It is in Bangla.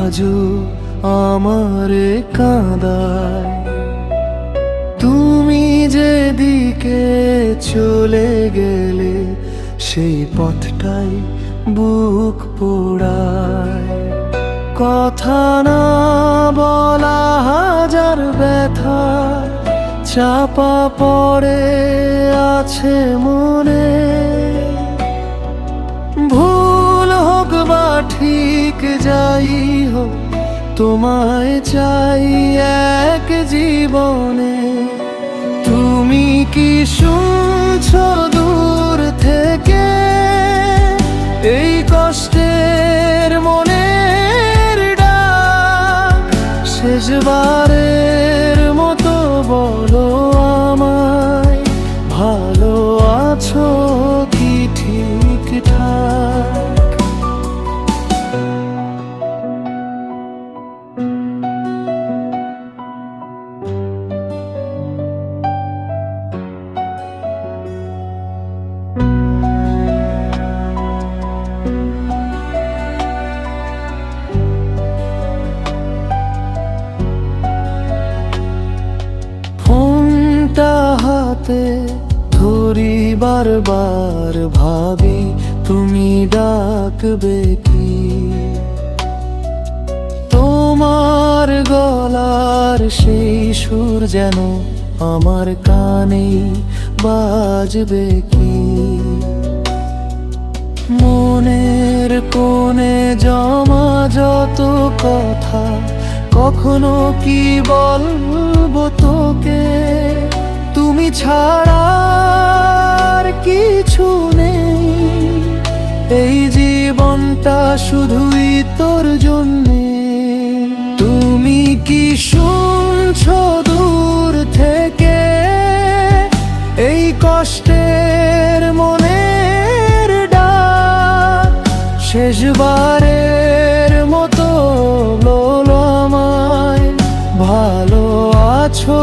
আজও আমারে কাঁদায়। তুমি যেদিকে চলে গেলে সেই পথটাই বুক পোড়ায়। কথা না বলা হাজার ব্যথা চাপা পড়ে আছে মনে। ভুল হোক বা ঠিক যাই হোক, তোমায় চাই এক জীবনে। তুমি কি শুনছো দূর থেকে এই কষ্টের মনের ডাক? শেষবারের মতো বলো আমায়, ভালো আছো কি ঠিকঠাক? হাতে ধরি বারবার, ভাবি তুমি ডাকবে কি? তোমার গলার সেই সুর যেন আমার কানেই বাজবে কি? মনের কোণে জমা যত কথা, কখনো কি বলবো তোকে? তুমি ছাড়া আর কিছু নেই, এই জীবনটা শুধুই তোর জন্যে। তুমি কি শুনছো দূর থেকে এই কষ্টের মনের ডাক? শেষবারের মতো বলো আমায়, ভালো আছো